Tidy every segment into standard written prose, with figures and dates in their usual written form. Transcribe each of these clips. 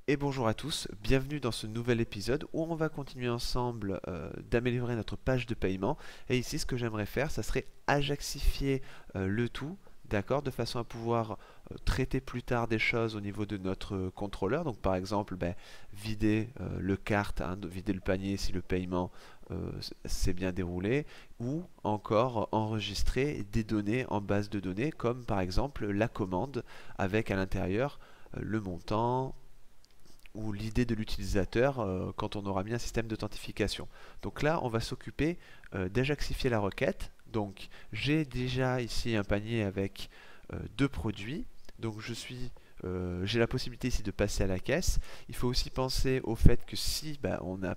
Et bonjour à tous, bienvenue dans ce nouvel épisode où on va continuer ensemble d'améliorer notre page de paiement. Et ici, ce que j'aimerais faire, ça serait ajaxifier le tout, d'accord, de façon à pouvoir traiter plus tard des choses au niveau de notre contrôleur. Donc par exemple, vider le cart, hein, vider le panier si le paiement s'est bien déroulé, ou encore enregistrer des données en base de données, comme par exemple la commande avec à l'intérieur le montant ou l'idée de l'utilisateur quand on aura mis un système d'authentification. Donc là, on va s'occuper d'ajaxifier la requête. Donc j'ai déjà ici un panier avec deux produits. Donc j'ai la possibilité ici de passer à la caisse. Il faut aussi penser au fait que si on n'a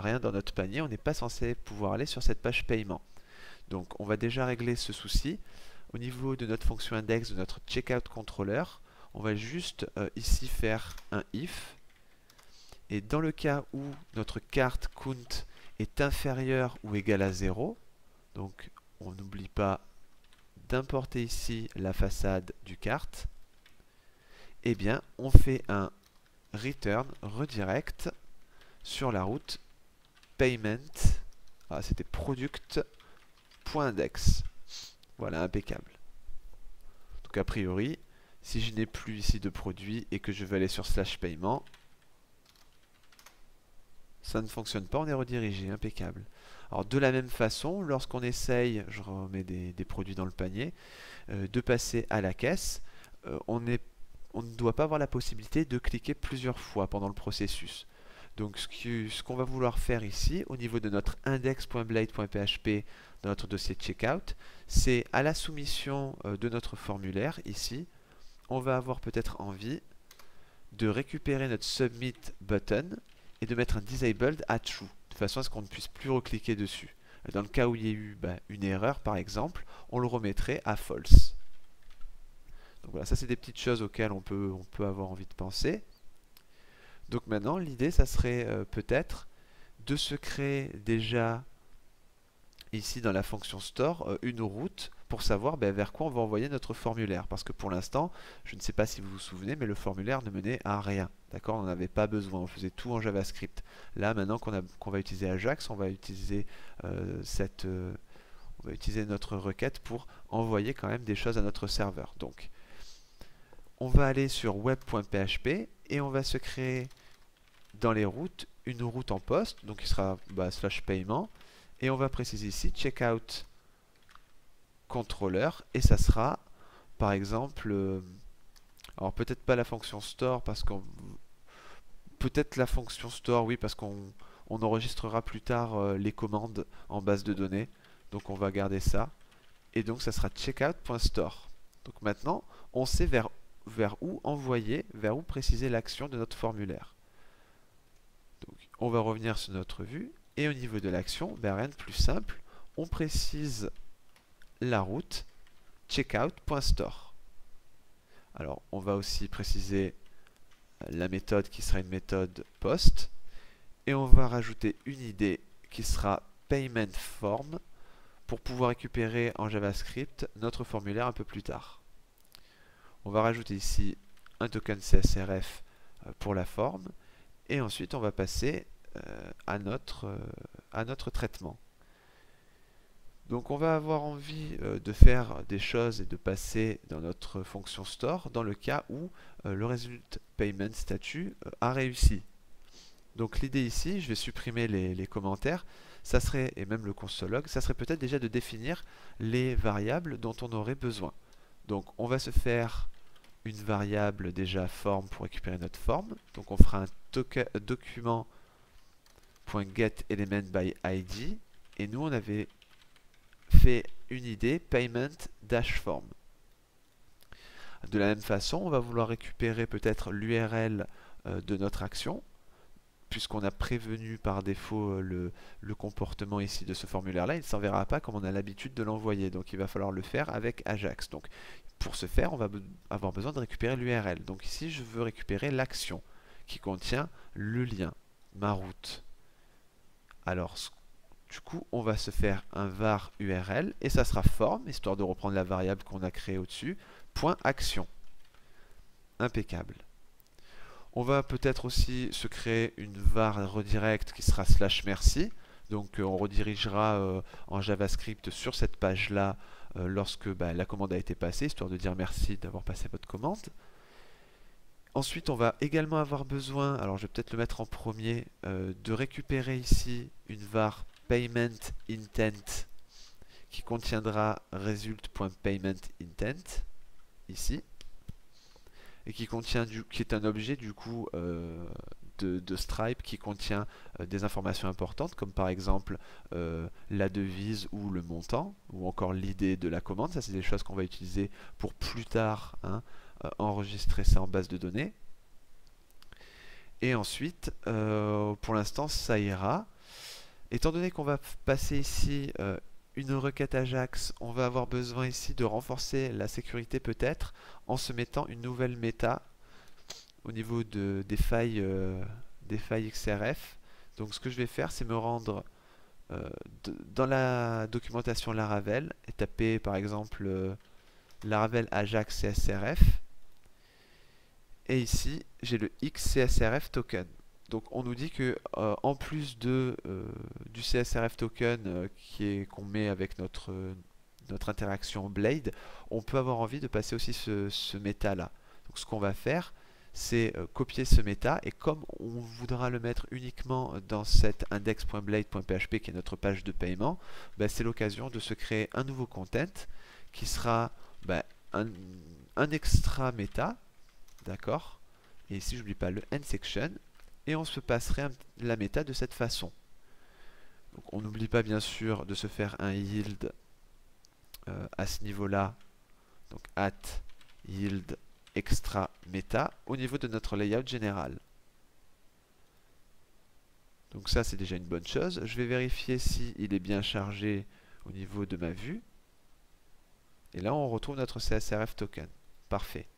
rien dans notre panier, on n'est pas censé pouvoir aller sur cette page paiement. Donc on va déjà régler ce souci. Au niveau de notre fonction index de notre checkout controller, on va juste ici faire un if. Et dans le cas où notre carte count est inférieur ou égal à 0, donc on n'oublie pas d'importer ici la façade du carte, eh bien on fait un return redirect sur la route payment, c'était product.index. Voilà, impeccable. Donc a priori, si je n'ai plus ici de produit et que je veux aller sur slash paiement, ça ne fonctionne pas, on est redirigé, impeccable. Alors de la même façon, lorsqu'on essaye, je remets des produits dans le panier, de passer à la caisse, on ne doit pas avoir la possibilité de cliquer plusieurs fois pendant le processus. Donc ce qu'on va vouloir faire ici, au niveau de notre index.blade.php dans notre dossier checkout, c'est à la soumission de notre formulaire, ici, on va avoir peut-être envie de récupérer notre submit button et de mettre un disabled à true, de façon à ce qu'on ne puisse plus recliquer dessus. Dans le cas où il y a eu une erreur, par exemple, on le remettrait à false. Donc voilà, ça c'est des petites choses auxquelles on peut avoir envie de penser. Donc maintenant, l'idée, ça serait peut-être de se créer déjà ici dans la fonction store une route pour savoir vers quoi on va envoyer notre formulaire. Parce que pour l'instant, je ne sais pas si vous vous souvenez, mais le formulaire ne menait à rien. D'accord, on n'en avait pas besoin, on faisait tout en JavaScript. Là, maintenant qu'on va utiliser Ajax, on va utiliser notre requête pour envoyer quand même des choses à notre serveur. Donc, on va aller sur web.php et on va se créer dans les routes une route en poste, donc qui sera slash paiement, et on va préciser ici checkout controller, et ça sera par exemple, alors peut-être pas la fonction store, parce qu'on peut-être la fonction store, oui, parce qu'on enregistrera plus tard les commandes en base de données, donc on va garder ça, et donc ça sera checkout.store. Donc maintenant, on sait vers où envoyer, vers où préciser l'action de notre formulaire. Donc, on va revenir sur notre vue, et au niveau de l'action, rien de plus simple, on précise la route checkout.store. Alors, on va aussi préciser la méthode qui sera une méthode post, et on va rajouter une idée qui sera payment form pour pouvoir récupérer en JavaScript notre formulaire un peu plus tard. On va rajouter ici un token CSRF pour la forme, et ensuite on va passer à notre traitement. Donc on va avoir envie de faire des choses et de passer dans notre fonction store dans le cas où le result payment statut a réussi. Donc l'idée ici, je vais supprimer les commentaires, ça serait, et même le console log, ça serait peut-être déjà de définir les variables dont on aurait besoin. Donc on va se faire une variable déjà forme pour récupérer notre forme. Donc on fera un document.getElementById, et nous on avait fait une idée payment-form. De la même façon, on va vouloir récupérer peut-être l'URL de notre action, puisqu'on a prévenu par défaut le comportement ici de ce formulaire-là, il ne s'enverra pas comme on a l'habitude de l'envoyer. Donc il va falloir le faire avec Ajax. Donc pour ce faire, on va avoir besoin de récupérer l'URL. Donc ici, je veux récupérer l'action qui contient le lien, ma route. Alors, du coup, on va se faire un var URL et ça sera forme, histoire de reprendre la variable qu'on a créée au-dessus, point action. Impeccable. On va peut-être aussi se créer une var redirect qui sera /merci. Donc on redirigera en JavaScript sur cette page-là lorsque la commande a été passée, histoire de dire merci d'avoir passé votre commande. Ensuite, on va également avoir besoin, alors je vais peut-être le mettre en premier, de récupérer ici une var paymentIntent qui contiendra result.paymentIntent ici, et qui est un objet du coup de Stripe qui contient des informations importantes, comme par exemple la devise ou le montant, ou encore l'idée de la commande. Ça, c'est des choses qu'on va utiliser pour plus tard, hein, enregistrer ça en base de données. Et ensuite, pour l'instant, ça ira. Étant donné qu'on va passer ici une requête Ajax, on va avoir besoin ici de renforcer la sécurité peut-être en se mettant une nouvelle méta au niveau des failles XRF. Donc ce que je vais faire, c'est me rendre dans la documentation Laravel et taper par exemple Laravel Ajax CSRF. Et ici, j'ai le XCSRF token. Donc on nous dit que en plus du CSRF token qu'on met avec notre interaction Blade, on peut avoir envie de passer aussi ce méta là. Donc ce qu'on va faire, c'est copier ce méta, et comme on voudra le mettre uniquement dans cette index.blade.php qui est notre page de paiement, c'est l'occasion de se créer un nouveau content qui sera un extra méta, d'accord, et ici j'oublie pas le end section, et on se passerait la méta de cette façon. Donc on n'oublie pas bien sûr de se faire un yield à ce niveau-là, donc @yield extra méta au niveau de notre layout général. Donc ça, c'est déjà une bonne chose. Je vais vérifier si il est bien chargé au niveau de ma vue. Et là, on retrouve notre CSRF token. Parfait.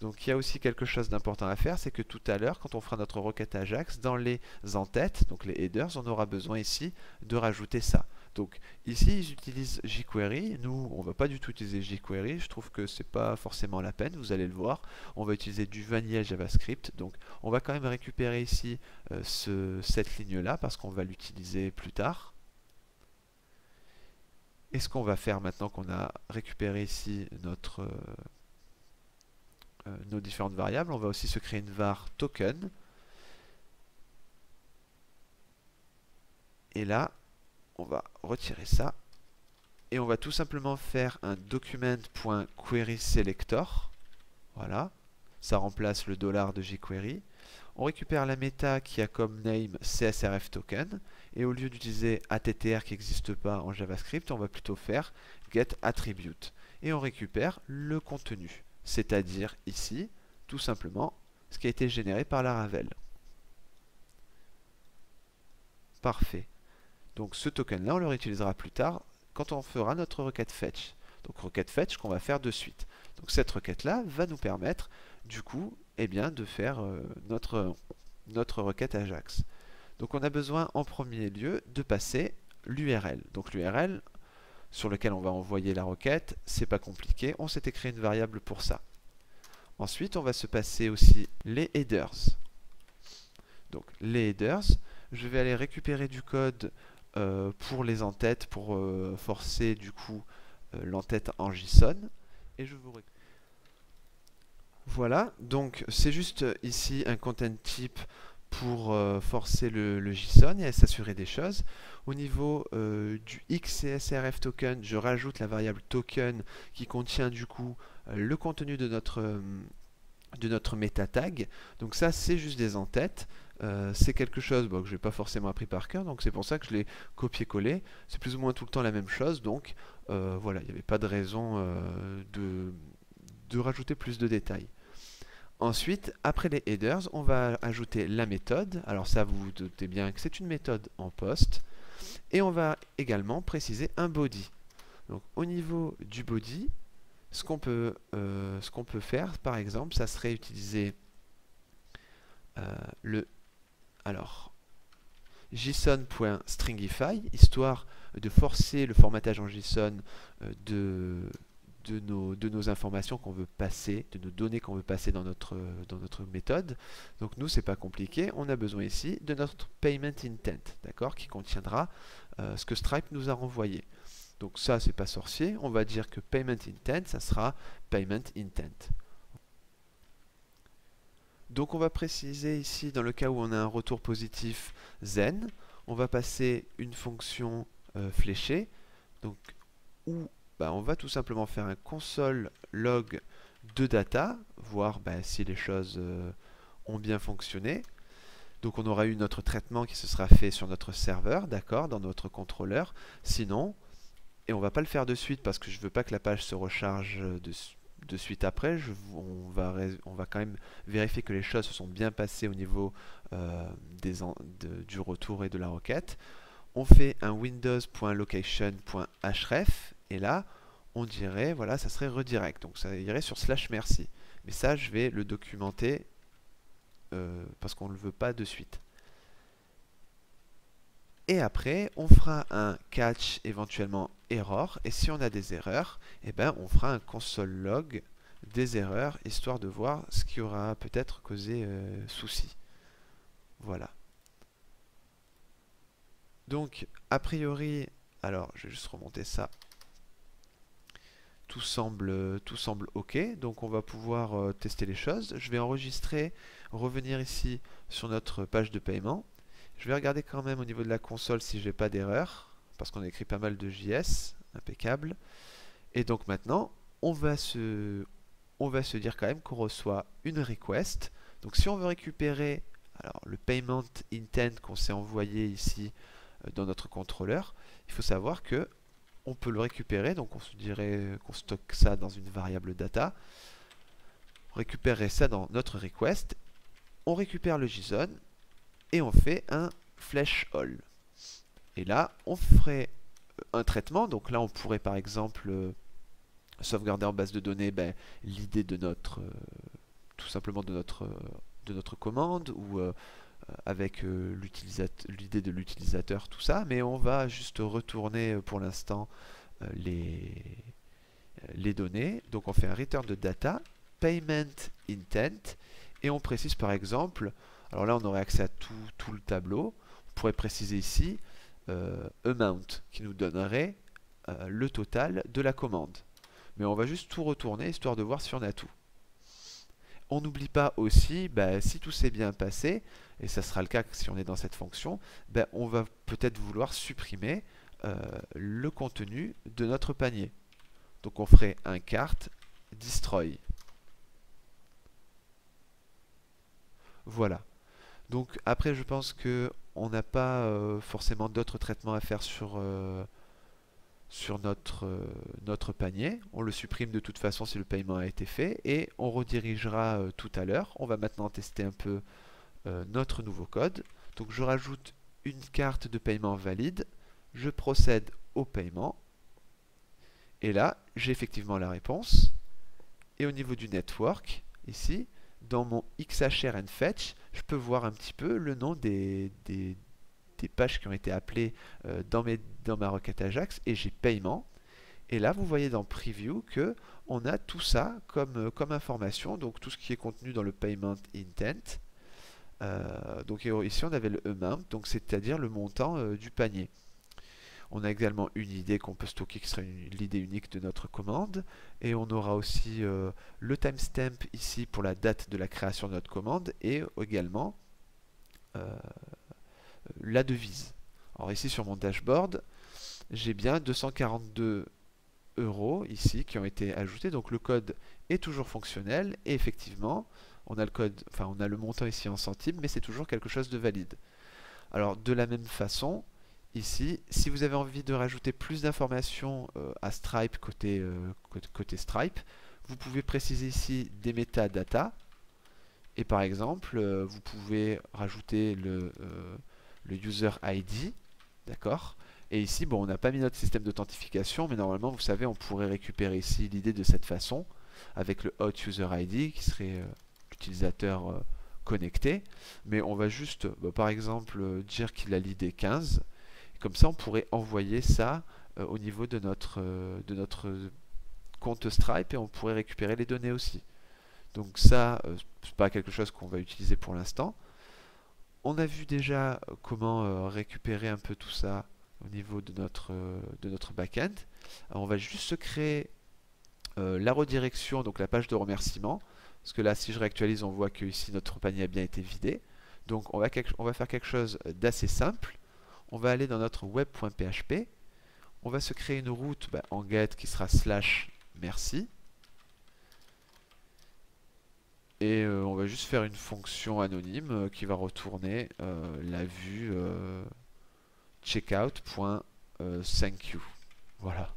Donc il y a aussi quelque chose d'important à faire, c'est que tout à l'heure, quand on fera notre requête Ajax, dans les en-têtes, donc les headers, on aura besoin ici de rajouter ça. Donc ici, ils utilisent jQuery. Nous, on ne va pas du tout utiliser jQuery. Je trouve que c'est pas forcément la peine, vous allez le voir. On va utiliser du vanilla JavaScript. Donc on va quand même récupérer ici cette ligne-là, parce qu'on va l'utiliser plus tard. Et ce qu'on va faire maintenant qu'on a récupéré ici nos différentes variables, on va aussi se créer une var token. Et là, on va retirer ça. Et on va tout simplement faire un document.querySelector. Voilà. Ça remplace le $ de jQuery. On récupère la méta qui a comme name CSRF token. Et au lieu d'utiliser attr qui n'existe pas en JavaScript, on va plutôt faire getAttribute. Et on récupère le contenu. C'est-à-dire ici, tout simplement, ce qui a été généré par Laravel. Parfait. Donc ce token-là, on le réutilisera plus tard quand on fera notre requête fetch. Donc requête fetch qu'on va faire de suite. Donc cette requête-là va nous permettre, du coup, de faire notre requête Ajax. Donc on a besoin en premier lieu de passer l'URL. Donc l'URL sur lequel on va envoyer la requête, c'est pas compliqué, on s'était créé une variable pour ça. Ensuite, on va se passer aussi les headers. Donc les headers, je vais aller récupérer du code pour les en-têtes, pour forcer du coup l'en-tête en JSON. Et je vous voilà, donc c'est juste ici un content type pour forcer le JSON et s'assurer des choses. Au niveau du XCSRF token, je rajoute la variable token qui contient du coup le contenu de notre meta tag. Donc ça, c'est juste des en-têtes. C'est quelque chose que je n'ai pas forcément appris par cœur, donc c'est pour ça que je l'ai copié-collé. C'est plus ou moins tout le temps la même chose, donc voilà, il n'y avait pas de raison de rajouter plus de détails. Ensuite, après les headers, on va ajouter la méthode. Alors ça, vous vous doutez bien que c'est une méthode en post. Et on va également préciser un body. Donc au niveau du body, ce qu'on peut faire, par exemple, ça serait utiliser JSON.stringify, histoire de forcer le formatage en JSON de nos informations qu'on veut passer, de nos données qu'on veut passer dans notre méthode. Donc nous, c'est pas compliqué. On a besoin ici de notre payment intent, d'accord, qui contiendra ce que Stripe nous a renvoyé. Donc ça, c'est pas sorcier. On va dire que payment intent, ça sera payment intent. Donc on va préciser ici, dans le cas où on a un retour positif Zen, on va passer une fonction fléchée, donc où on va tout simplement faire un console log de data, voir si les choses ont bien fonctionné. Donc on aura eu notre traitement qui se sera fait sur notre serveur, d'accord, dans notre contrôleur. Sinon, et on va pas le faire de suite parce que je veux pas que la page se recharge de suite après, on va quand même vérifier que les choses se sont bien passées au niveau du retour et de la requête. On fait un windows.location.href et là on dirait, voilà, ça serait redirect, donc ça irait sur /merci. Mais ça, je vais le documenter parce qu'on ne le veut pas de suite. Et après, on fera un catch, éventuellement error, et si on a des erreurs, on fera un console log des erreurs, histoire de voir ce qui aura peut-être causé souci. Voilà. Donc, a priori, alors je vais juste remonter ça. Tout semble OK, donc on va pouvoir tester les choses. Je vais enregistrer, revenir ici sur notre page de paiement. Je vais regarder quand même au niveau de la console si j'ai pas d'erreur, parce qu'on a écrit pas mal de JS, impeccable. Et donc maintenant, on va se dire quand même qu'on reçoit une request. Donc si on veut récupérer le payment intent qu'on s'est envoyé ici dans notre contrôleur, il faut savoir que on peut le récupérer, donc on se dirait qu'on stocke ça dans une variable data. On récupérerait ça dans notre request, on récupère le JSON et on fait un flash all. Et là, on ferait un traitement, donc là on pourrait par exemple sauvegarder en base de données l'idée de notre tout simplement de notre commande ou avec l'idée de l'utilisateur, tout ça, mais on va juste retourner pour l'instant les données. Donc on fait un return de data, payment intent, et on précise par exemple, alors là on aurait accès à tout le tableau, on pourrait préciser ici amount, qui nous donnerait le total de la commande. Mais on va juste tout retourner, histoire de voir si on a tout. On n'oublie pas aussi, si tout s'est bien passé, et ça sera le cas si on est dans cette fonction, on va peut-être vouloir supprimer le contenu de notre panier. Donc on ferait un cart destroy. Voilà. Donc après je pense que on n'a pas forcément d'autres traitements à faire sur notre panier. On le supprime de toute façon si le paiement a été fait et on redirigera tout à l'heure. On va maintenant tester un peu notre nouveau code. Donc je rajoute une carte de paiement valide, je procède au paiement et là j'ai effectivement la réponse. Et au niveau du network, ici, dans mon XHR and Fetch, je peux voir un petit peu le nom des pages qui ont été appelées dans ma requête Ajax et j'ai paiement. Et là, vous voyez dans Preview que on a tout ça comme information, donc tout ce qui est contenu dans le Payment Intent. Donc ici, on avait le amount, donc c'est-à-dire le montant du panier. On a également une idée qu'on peut stocker qui serait l'idée unique de notre commande. Et on aura aussi le timestamp ici pour la date de la création de notre commande et également la devise. Alors ici sur mon dashboard, j'ai bien 242 € ici qui ont été ajoutés. Donc le code est toujours fonctionnel et effectivement, on a le code, enfin on a le montant ici en centimes, mais c'est toujours quelque chose de valide. Alors de la même façon, ici, si vous avez envie de rajouter plus d'informations à Stripe côté Stripe, vous pouvez préciser ici des metadata. Et par exemple, vous pouvez rajouter le user ID, d'accord? Et ici, bon, on n'a pas mis notre système d'authentification, mais normalement, vous savez, on pourrait récupérer ici l'idée de cette façon, avec le hot user ID, qui serait l'utilisateur connecté. Mais on va juste, par exemple, dire qu'il a l'ID 15. Comme ça, on pourrait envoyer ça au niveau de notre compte Stripe et on pourrait récupérer les données aussi. Donc ça, c'est pas quelque chose qu'on va utiliser pour l'instant. On a vu déjà comment récupérer un peu tout ça au niveau de notre back-end. On va juste se créer la redirection, donc la page de remerciement. Parce que là, si je réactualise, on voit que ici notre panier a bien été vidé. Donc on va faire quelque chose d'assez simple. On va aller dans notre web.php. On va se créer une route en get qui sera /merci. Et on va juste faire une fonction anonyme qui va retourner la vue checkout.thankyou. Voilà.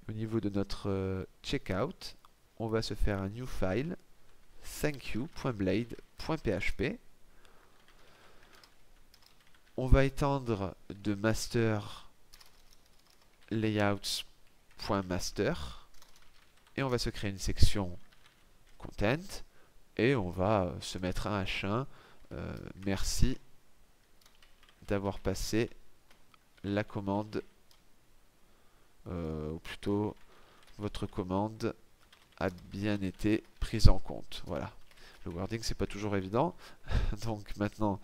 Au niveau de notre checkout, on va se faire un new file thankyou.blade.php. On va étendre de master layouts.master et on va se créer une section content et on va se mettre un H1 merci d'avoir passé la commande ou plutôt votre commande a bien été prise en compte. Voilà, le wording c'est pas toujours évident. Donc maintenant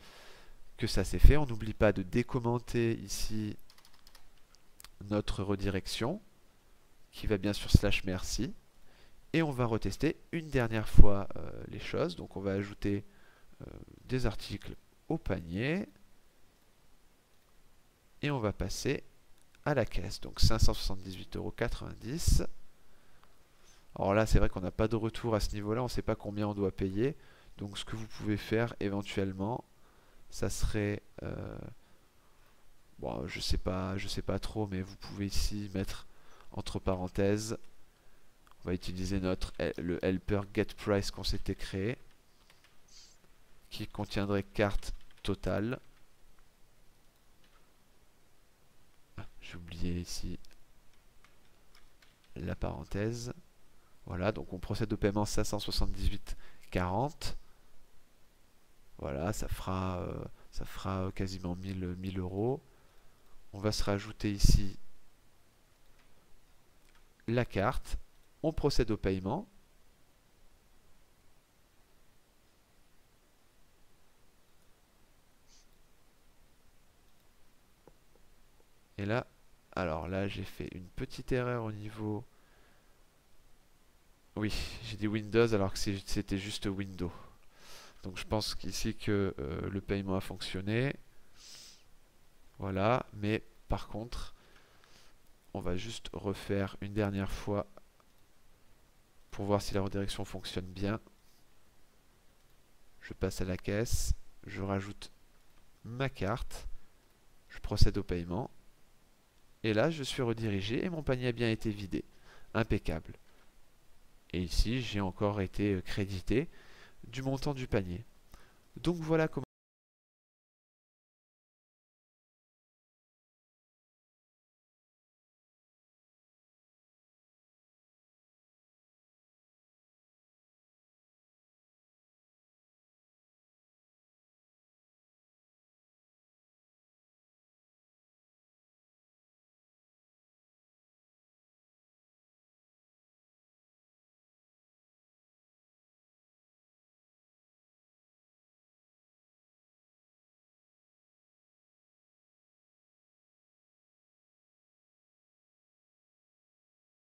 que ça c'est fait, on n'oublie pas de décommenter ici notre redirection qui va bien sur /merci et on va retester une dernière fois les choses. Donc on va ajouter des articles au panier et on va passer à la caisse. Donc 578,90 €. Alors là c'est vrai qu'on n'a pas de retour à ce niveau là, on ne sait pas combien on doit payer. Donc ce que vous pouvez faire éventuellement, ça serait bon, je sais pas trop, mais vous pouvez ici mettre entre parenthèses, on va utiliser le helper getPrice qu'on s'était créé, qui contiendrait carte totale. J'ai oublié ici la parenthèse. Voilà, donc on procède au paiement 578,40. Voilà, ça fera quasiment 1000 €. On va se rajouter ici la carte. On procède au paiement. Et là, alors là, j'ai fait une petite erreur au niveau... Oui, j'ai dit Windows alors que c'était juste Windows. Donc je pense qu'ici que le paiement a fonctionné. Voilà, mais par contre, on va juste refaire une dernière fois pour voir si la redirection fonctionne bien. Je passe à la caisse, je rajoute ma carte, je procède au paiement. Et là, je suis redirigé et mon panier a bien été vidé. Impeccable. Et ici, j'ai encore été crédité du montant du panier. Donc voilà comment